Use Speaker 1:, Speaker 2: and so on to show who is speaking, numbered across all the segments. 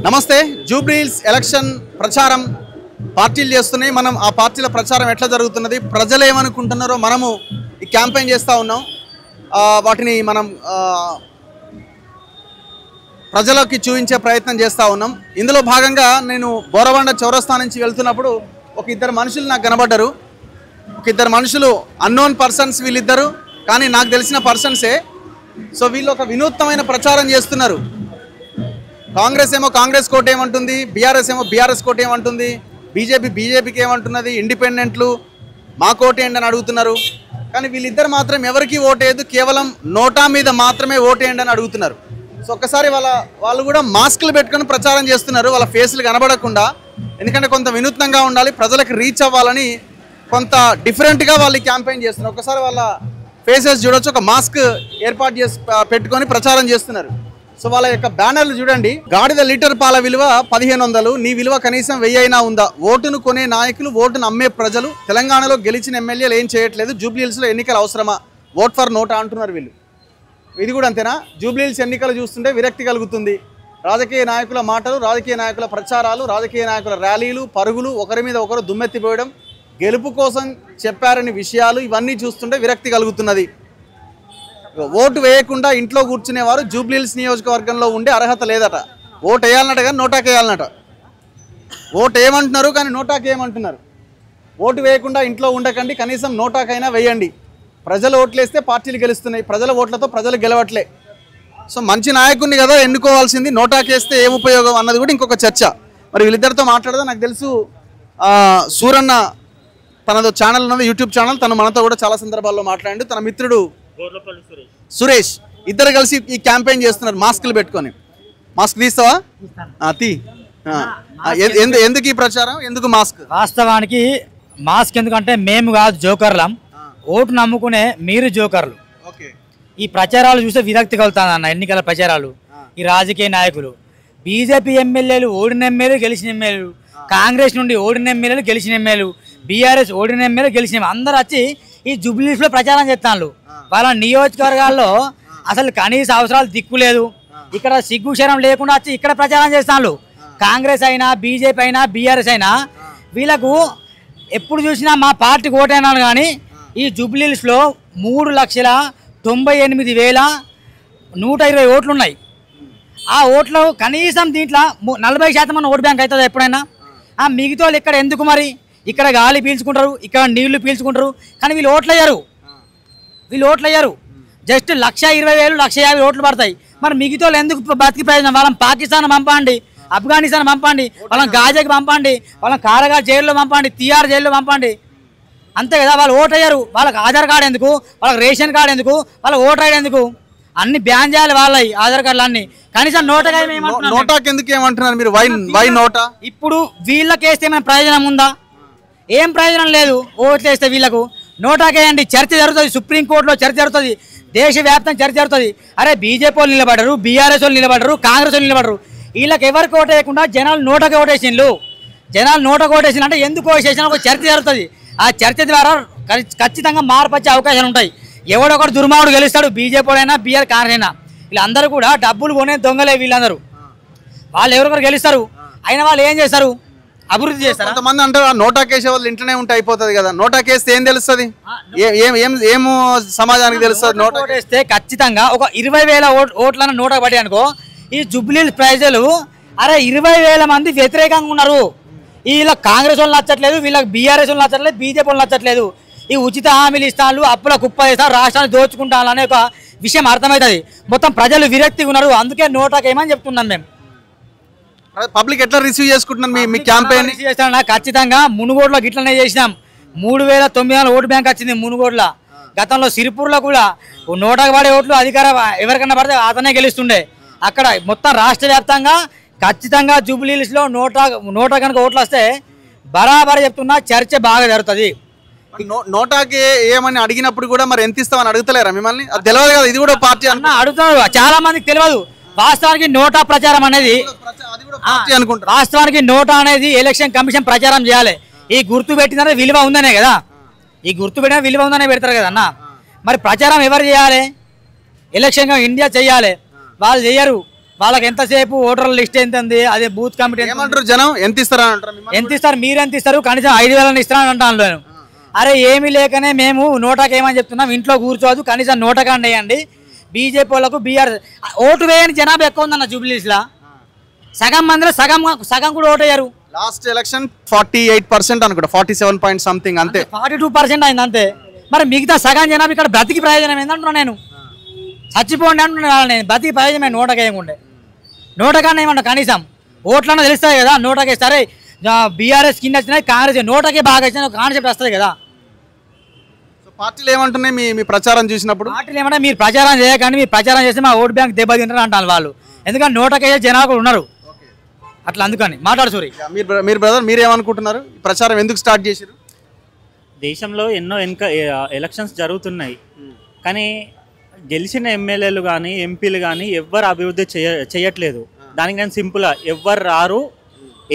Speaker 1: నమస్తే. జూబ్లీహిల్స్ ఎలక్షన్ ప్రచారం పార్టీలు చేస్తున్నాయి. మనం ఆ పార్టీల ప్రచారం ఎట్లా జరుగుతున్నది, ప్రజలు ఏమనుకుంటున్నారో మనము ఈ క్యాంపెయిన్ చేస్తూ ఉన్నాం. వాటిని మనం ప్రజలకి చూపించే ప్రయత్నం చేస్తూ ఉన్నాం. ఇందులో భాగంగా నేను బోరబండ చౌరస్తా నుంచి వెళ్తున్నప్పుడు ఒక ఇద్దరు మనుషులు నాకు కనబడ్డారు. ఒక ఇద్దరు మనుషులు అన్నోన్ పర్సన్స్ వీళ్ళిద్దరు, కానీ నాకు తెలిసిన పర్సన్సే. సో వీళ్ళు ఒక వినూత్నమైన ప్రచారం చేస్తున్నారు. కాంగ్రెస్ ఏమో కాంగ్రెస్ కోట ఏమంటుంది, బీఆర్ఎస్ ఏమో బీఆర్ఎస్ కోట ఏమంటుంది, బీజేపీకి ఏమంటున్నది, ఇండిపెండెంట్లు మా కోట ఏంటి అని అడుగుతున్నారు. కానీ వీళ్ళిద్దరు మాత్రం ఎవరికి ఓటేయదు, కేవలం నోటా మీద మాత్రమే ఓటేయండి అని అడుగుతున్నారు. సో ఒక్కసారి వాళ్ళు కూడా మాస్కులు పెట్టుకొని ప్రచారం చేస్తున్నారు, వాళ్ళ ఫేస్లు కనబడకుండా. ఎందుకంటే కొంత వినూత్నంగా ఉండాలి, ప్రజలకు రీచ్ అవ్వాలని కొంత డిఫరెంట్గా వాళ్ళు క్యాంపెయిన్ చేస్తున్నారు. ఒకసారి వాళ్ళ ఫేసెస్ చూడొచ్చు. ఒక మాస్క్ ఏర్పాటు చేసి పెట్టుకొని ప్రచారం చేస్తున్నారు. సో వాళ్ళ యొక్క బ్యానర్లు చూడండి. గాడిద లీటర్ పాల విలువ 1500, నీ విలువ కనీసం 1000 అయినా ఉందా, ఓటును కొనే నాయకులు, ఓటును అమ్మే ప్రజలు, తెలంగాణలో గెలిచిన ఎమ్మెల్యేలు ఏం చేయట్లేదు, జూబ్లీహిల్స్లో ఎన్నికలు అవసరమా, ఓట్ ఫర్ నోటా అంటున్నారు వీళ్ళు. ఇది కూడా అంతేనా? జూబ్లీహిల్స్ ఎన్నికలు చూస్తుంటే విరక్తి కలుగుతుంది. రాజకీయ నాయకుల మాటలు, రాజకీయ నాయకుల ప్రచారాలు, రాజకీయ నాయకుల ర్యాలీలు, పరుగులు, ఒకరి మీద ఒకరు దుమ్మెత్తిపోయడం, గెలుపు కోసం చెప్పారని విషయాలు, ఇవన్నీ చూస్తుంటే విరక్తి కలుగుతున్నది. ఓటు వేయకుండా ఇంట్లో కూర్చునేవారు జూబ్లీహిల్స్ నియోజకవర్గంలో ఉండే అర్హత లేదట. ఓటు వేయాలన్నట కానీ నోటాకి వేయాలన్నట. ఓటు వేయమంటున్నారు కానీ నోటాకి వేయమంటున్నారు. ఓటు వేయకుండా ఇంట్లో ఉండకండి, కనీసం నోటాకైనా వేయండి. ప్రజలు ఓట్లేస్తే పార్టీలు గెలుస్తున్నాయి, ప్రజల ఓట్లతో ప్రజలు గెలవట్లే. సో మంచి నాయకుడిని కదా ఎన్నుకోవాల్సింది, నోటాకేస్తే ఏం ఉపయోగం అన్నది కూడా ఇంకొక చర్చ. మరి వీళ్ళిద్దరితో మాట్లాడదా. నాకు తెలుసు సూరన్న తనదో ఛానల్ ఉన్నది, యూట్యూబ్ ఛానల్. తను మనతో కూడా చాలా సందర్భాల్లో మాట్లాడి, తన మిత్రుడు సురేష్, ఇద్దరు కలిసి ఈ క్యాంపెయిన్ చేస్తున్నారు మాస్కులు పెట్టుకొని. మాస్క్ తీస్తావా? తీ. ఎందుకు ఈ ప్రచారం, ఎందుకు మాస్క్?
Speaker 2: వాస్తవానికి మాస్క్ ఎందుకంటే మేము కాదు జోకర్లం, ఓటు నమ్ముకునే మీరు జోకర్లు. ఈ ప్రచారాలు చూస్తే విరక్తి కలుగుతుంది అన్న. ఎన్నికల ప్రచారాలు, ఈ రాజకీయ నాయకులు, బీజేపీ ఎమ్మెల్యేలు ఓడిన ఎమ్మెల్యేలు గెలిచిన ఎమ్మెల్యేలు, కాంగ్రెస్ నుండి ఓడిన ఎమ్మెల్యేలు గెలిచిన ఎమ్మెల్యేలు, బీఆర్ఎస్ ఓడిన ఎమ్మెల్యేలు గెలిచిన అందరూ వచ్చి ఈ జూబ్లీహిల్స్లో ప్రచారం చేస్తాను. వాళ్ళ నియోజకవర్గాల్లో అసలు కనీస అవసరాలు దిక్కు లేదు, ఇక్కడ సిగ్గు శరం లేకుండా వచ్చి ఇక్కడ ప్రచారం చేస్తాను. కాంగ్రెస్ అయినా, బీజేపీ అయినా, బీఆర్ఎస్ అయినా వీళ్ళకు ఎప్పుడు చూసినా మా పార్టీకి ఓటైనాను. కానీ ఈ జూబ్లీహిల్స్లో 3,98,120 ఓట్లు ఉన్నాయి. ఆ ఓట్లు కనీసం దీంట్లో 40% ఓటు బ్యాంక్ అవుతుంది ఎప్పుడైనా. మిగతా వాళ్ళు ఇక్కడ ఎందుకు మరి? ఇక్కడ గాలి పీల్చుకుంటారు, ఇక్కడ నీళ్లు పీల్చుకుంటారు, కానీ వీళ్ళు ఓట్లు అయ్యారు. జస్ట్ 1,20,000, 1,50,000 ఓట్లు పడతాయి. మరి మిగతా వాళ్ళు ఎందుకు బతికి ప్రయోజనం? వాళ్ళని పాకిస్తాన్ పంపండి, ఆఫ్ఘనిస్తాన్ పంపండి, వాళ్ళని గాజాకి పంపండి, వాళ్ళని కారాగార్ జైల్లో పంపండి, తిహార్ జైల్లో పంపండి. అంతే కదా. వాళ్ళు ఓటు అయ్యారు, వాళ్ళకి ఆధార్ కార్డు ఎందుకు, వాళ్ళకి రేషన్ కార్డు ఎందుకు, వాళ్ళకి ఓటర్ ఐడి ఎందుకు? అన్ని బ్యాన్ చేయాలి వాళ్ళవి ఆధార్ కార్డులు అన్ని. కనీసం
Speaker 1: నోటాకి ఎందుకు ఏమంటున్నారు మీరు? వై నోటా? ఇప్పుడు
Speaker 2: వీళ్ళకి వేస్తే ఏమైనా ప్రయోజనం ఉందా? ఏం ప్రయోజనం లేదు. ఓట్లు వేస్తే వీళ్ళకు నోటాకేయండి. చర్చ జరుగుతుంది, సుప్రీంకోర్టులో చర్చ జరుగుతుంది, దేశవ్యాప్తంగా చర్చ జరుగుతుంది. అరే బీజేపీ వాళ్ళు నిలబడరు, బీఆర్ఎస్ వాళ్ళు నిలబడరు, కాంగ్రెస్ వాళ్ళు నిలబడరు. వీళ్ళకి ఎవరికి ఓటేయకుండా జనాలు నోటకి ఓటేసిండ్రు. జనాలు నోటకి ఓటేసిండ్రు అంటే ఎందుకు ఓటేసిన ఒక చర్చ జరుగుతుంది. ఆ చర్చ ద్వారా ఖచ్చితంగా మార్పు వచ్చే అవకాశాలు ఉంటాయి. ఎవడొకడు దుర్మార్గుడు గెలుస్తాడు, బీజేపీ అయినా, బీఆర్ కాంగ్రెస్ అయినా. వీళ్ళందరూ కూడా డబ్బులు కొనే దొంగలే వీళ్ళందరూ. వాళ్ళు ఎవరొకరు గెలుస్తారు, అయినా వాళ్ళు ఏం చేస్తారు? అభివృద్ధి చేస్తారు.
Speaker 1: కొంతమంది అంటారు నోటాకేసే వాళ్ళు ఇంట్లోనే ఉంటే అయిపోతుంది కదా. నోటాకేస్తే ఏం తెలుస్తుంది, ఏం సమాజానికి తెలుస్తుంది?
Speaker 2: నోటాకేస్తే ఖచ్చితంగా ఒక 20,000 ఓట్లను నోటా పడి అనుకో, ఈ జూబ్లీహిల్స్ ప్రజలు అరే 20,000 మంది వ్యతిరేకంగా ఉన్నారు. వీళ్ళకి కాంగ్రెస్ వాళ్ళు నచ్చట్లేదు, వీళ్ళకి బీఆర్ఎస్ వాళ్ళు నచ్చట్లేదు, బీజేపీ వాళ్ళు నచ్చట్లేదు. ఈ ఉచిత హామీలు ఇస్తాను, అప్పుల కుప్ప ఇస్తారు, రాష్ట్రాన్ని దోచుకుంటాను అనే ఒక విషయం అర్థమవుతుంది. మొత్తం ప్రజలు విరక్తిగా ఉన్నారు. అందుకే నోటాకేమని చెప్తున్నాం మేము.
Speaker 1: పబ్లిక్ ఎట్లా రిసీవ్ చేసుకుంటున్నాం మీ క్యాంపెయిన్?
Speaker 2: రిసీవ్ చేస్తాను. ఖచ్చితంగా మునుగోడులో గిట్లనే చేసినాం. 3,900 ఓటు బ్యాంక్ వచ్చింది మునుగోడులో. గతంలో సిరిపూర్లో కూడా నోటాకు పడే ఓట్లు అధికారం ఎవరికన్నా పడితే అతనే గెలుస్తుండే. అక్కడ మొత్తం రాష్ట్ర వ్యాప్తంగా ఖచ్చితంగా జూబ్లీహిల్స్లో నోటా కనుక ఓట్లు వస్తే బరాబర్ చెప్తున్నా చర్చ బాగా జరుగుతుంది.
Speaker 1: నోటాకి ఏమని అడిగినప్పుడు కూడా మరి ఎంత ఇస్తామని అడుగుతలేరా మిమ్మల్ని? అది తెలియదు కదా, ఇది కూడా పార్టీ
Speaker 2: అన్న అడుగుతున్నారు. చాలా మందికి తెలియదు. వాస్తవానికి నోటా ప్రచారం అనేది ఎలక్షన్ కమిషన్ ప్రచారం చేయాలి. ఈ గుర్తు పెట్టిన విలువ ఉందనే కదా, ఈ గుర్తు పెట్టిన విలువ ఉందనే పెడతారు కదా అన్న. మరి ప్రచారం ఎవరు చేయాలి? ఎలక్షన్ ఇండియా చేయాలి, వాళ్ళు చేయరు. వాళ్ళకి ఎంతసేపు ఓటర్ల లిస్ట్ ఎంత ఉంది, అదే బూత్ కమిటీ
Speaker 1: ఏమంటారు జనం, ఎంత ఇస్తారని అంటారు?
Speaker 2: ఎంత ఇస్తారు, మీరు ఎంత ఇస్తారు, కనీసం 5,000 ఇస్తారని అంటాను నేను. అరే ఏమీ లేకనే మేము నోటాకి ఏమని చెప్తున్నాం, ఇంట్లో కూర్చోదు కనీసం నోటకాండి వేయండి. బీజేపీ వాళ్ళకు బీఆర్ ఓటు వేయని జనాభా ఎక్కువ ఉందన్న జూబ్లీస్లో. సగం మందిలో సగం కూడా ఓటు వేయరు.
Speaker 1: లాస్ట్ ఎలక్షన్ 48% అనుకుంటా, 47 పాయింట్ సంథింగ్ అంతే,
Speaker 2: 42% అయింది అంతే. మరి మిగతా సగం జనాభా ఇక్కడ బ్రతికి ప్రయోజనం ఏందంటున్నా నేను. చచ్చిపోండి అంటున్నా నేను, బ్రతికి ప్రయోజనమే నోటకేయకుండే. నోటకాన్ని ఏమన్నా కనీసం ఓట్లన్నా తెలుస్తాయి కదా. నోటకే సరే బీఆర్ఎస్ కింద వచ్చినాయి, కాంగ్రెస్ నోటకే బాగా వచ్చిన కాన్సెప్ట్ వస్తుంది కదా.
Speaker 1: పార్టీలు ఏమంటున్నాయి మీ ప్రచారం చూసినప్పుడు?
Speaker 2: పార్టీలు ఏమంటే మీరు ప్రచారం చేయకండి, మీరు ప్రచారం చేస్తే మా ఓటు బ్యాంక్ దెబ్బతింటారు అంటారు వాళ్ళు. ఎందుకంటే నోటకేసే జనాలు ఉన్నారు అట్లా, అందుకని మాట్లాడు సూరి.
Speaker 1: మీరు బ్రదర్ మీరేమనుకుంటున్నారు, ఈ ప్రచారం ఎందుకు స్టార్ట్ చేశారు?
Speaker 3: దేశంలో ఎన్నో ఎలక్షన్స్ జరుగుతున్నాయి, కానీ గెలిచిన ఎమ్మెల్యేలు కానీ ఎంపీలు కానీ ఎవ్వరు అభివృద్ధి చేయట్లేదు. దానికి నేను సింపుల్గా ఎవ్వరు రారు,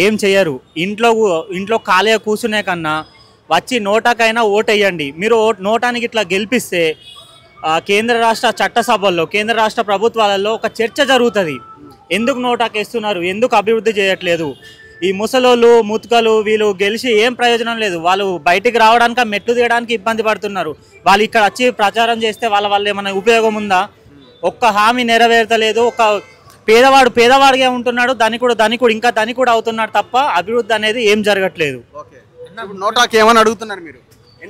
Speaker 3: ఏం చేయరు. ఇంట్లో ఖాళీగా కూర్చునే కన్నా వచ్చి నోటాకైనా ఓటేయండి. మీరు నోటానికి ఇట్లా గెలిపిస్తే కేంద్ర రాష్ట్ర చట్టసభల్లో, కేంద్ర రాష్ట్ర ప్రభుత్వాలలో ఒక చర్చ జరుగుతుంది. ఎందుకు నోటాకేస్తున్నారు, ఎందుకు అభివృద్ధి చేయట్లేదు, ఈ ముసలోళ్ళు ముతుకలు వీళ్ళు గెలిచి ఏం ప్రయోజనం లేదు. వాళ్ళు బయటికి రావడానికి మెట్లు తీయడానికి ఇబ్బంది పడుతున్నారు. వాళ్ళు ఇక్కడ వచ్చి ప్రచారం చేస్తే వాళ్ళ ఏమైనా ఉపయోగం ఉందా? ఒక్క హామీ నెరవేర్తలేదు. ఒక పేదవాడిగా ఉంటున్నాడు, ధనికుడు ఇంకా ధనికుడు అవుతున్నాడు తప్ప అభివృద్ధి అనేది ఏం జరగట్లేదు.
Speaker 1: నోటాకి ఏమని అడుగుతున్నారు మీరు?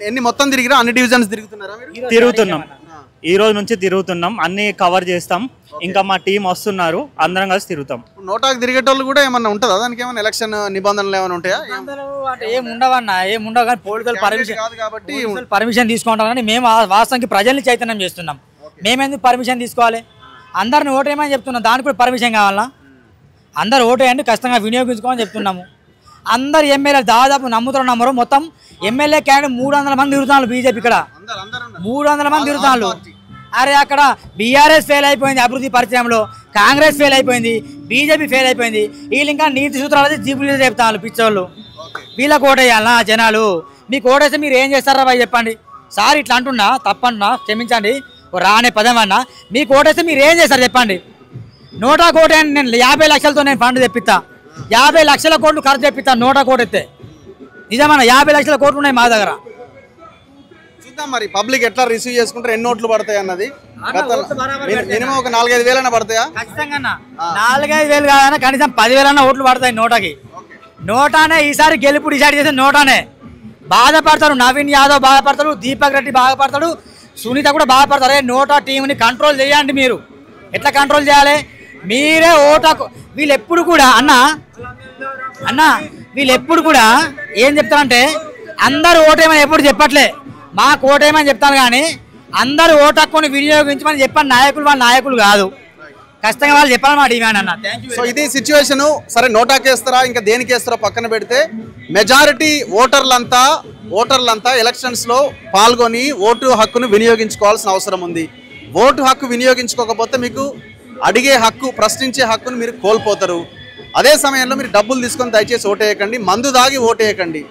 Speaker 1: ఎన్ని మొత్తం తిరిగిరా, అన్ని డివిజన్స్ తిరుగుతున్నారా?
Speaker 3: తిరుగుతున్నాం, ఈ రోజు నుంచి తిరుగుతున్నాం, అన్ని కవర్ చేస్తాం. ఇంకా మా టీం వస్తున్నారు, అందరం కలిసి తిరుగుతాం.
Speaker 1: నోటాకి తిరిగేటోళ్ళు కూడా ఏమన్నా ఉంటుందా? దానికి ఏమైనా ఎలక్షన్ నిబంధనలు ఏమైనా ఉంటాయా?
Speaker 2: ఏం ఉండవన్నా, ఏం ఉండవు. కానీ పొలిటికల్ పర్మిషన్ తీసుకుంటాం. కానీ మేము వాస్తవానికి ప్రజల్ని చైతన్యం చేస్తున్నాం. మేమెందుకు పర్మిషన్ తీసుకోవాలి? అందరిని ఓటేయమని చెప్తున్నాం, దానికి కూడా పర్మిషన్ కావాలా? అందరు ఓటేయండి, ఖచ్చితంగా వినియోగించుకోమని చెప్తున్నాము. అందరు ఎమ్మెల్యేలు దాదాపు నమ్మరు. మొత్తం ఎమ్మెల్యే క్యాండిడేట్ 300 మంది తిరుగుతున్నారు బీజేపీ. ఇక్కడ 300 మంది తిరుగుతున్నారు. అరే అక్కడ బీఆర్ఎస్ ఫెయిల్ అయిపోయింది అభివృద్ధి పరిచయంలో, కాంగ్రెస్ ఫెయిల్ అయిపోయింది, బీజేపీ ఫెయిల్ అయిపోయింది. వీళ్ళు ఇంకా నీతి సూత్రాలు జీబులు చెప్తాను పిచ్చోళ్ళు. వీళ్ళకి ఓటేయాలనా జనాలు? మీకు ఓటేస్తే మీరు ఏం చేస్తారా భయ్ చెప్పండి. సార్ ఇట్లా అంటున్నా, తప్పన్నా క్షమించండి, రానే పదం అన్నా. మీకు ఓటేస్తే మీరు ఏం చేస్తారు చెప్పండి. నోటా కోట నేను 50 లక్షలతో నేను ఫండ్ తెప్పిస్తా, 50 లక్షల కోట్లు ఖర్చు తెప్పిస్తా నోటా కోట ఎత్తే. నిజమన్నా 50 లక్షల కోట్లు ఉన్నాయి మా దగ్గర.
Speaker 1: చూద్దాం మరి పబ్లిక్ ఎట్లా రిసీవ్ చేసుకుంటారు, ఎన్ని ఓట్లు పడతాయి అన్నది. మినిమం ఒక 4-5 వేలైనా పడతాయా?
Speaker 2: ఖచ్చితంగా 4-5 వేలు కాదన్నా కనీసం 10,000 ఓట్లు పడతాయి నోటాకి. నోటానే ఈసారి గెలుపు డిసైడ్ చేసే నోటానే. బాధపడతారు నవీన్ యాదవ్, బాధపడతాడు దీపక్ రెడ్డి, బాధపడతాడు సునీత కూడా బాధపడతారు. నోటా టీంని కంట్రోల్ చేయండి. మీరు ఎట్లా కంట్రోల్ చేయాలి? మీరే ఓటాకు వీళ్ళు ఎప్పుడు కూడా వీళ్ళు ఎప్పుడు కూడా ఏం చెప్తారంటే అందరు ఓటేమని ఎప్పుడు చెప్పట్లే, మాకు ఓటేమని చెప్తాను. కానీ అందరూ ఓటు హక్కుని వినియోగించమని చెప్పని నాయకులు వాళ్ళ నాయకులు కాదు, ఖచ్చితంగా వాళ్ళు చెప్పాలి మా డిమాండ్ అన్న.
Speaker 1: సో ఇది సిచ్యువేషన్. సరే నోటాకేస్తారా ఇంకా దేనికేస్తారో పక్కన పెడితే, మెజారిటీ ఓటర్లంతా ఎలక్షన్స్లో పాల్గొని ఓటు హక్కును వినియోగించుకోవాల్సిన అవసరం ఉంది. ఓటు హక్కు వినియోగించుకోకపోతే మీకు అడిగే హక్కు, ప్రశ్నించే హక్కును మీరు కోల్పోతారు. అదే సమయంలో మీరు డబ్బులు తీసుకొని దయచేసి ఓటేయకండి, మందు దాగి ఓటేయకండి.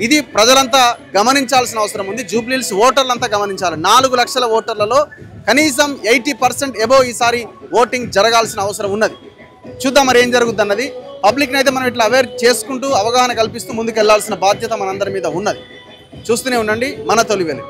Speaker 1: ఇది ప్రజలంతా గమనించాల్సిన అవసరం ఉంది. జూబ్లీహిల్స్ ఓటర్లంతా గమనించాలి. 4 లక్షల ఓటర్లలో కనీసం 80% ఎబో ఈసారి ఓటింగ్ జరగాల్సిన అవసరం ఉన్నది. చూద్దాం మరి ఏం జరుగుతుంది అన్నది. పబ్లిక్ని అయితే మనం ఇట్లా అవేర్ చేసుకుంటూ అవగాహన కల్పిస్తూ ముందుకు వెళ్లాల్సిన బాధ్యత మనందరి మీద ఉన్నది. చూస్తూనే ఉండండి మన తొలి వెలుగు.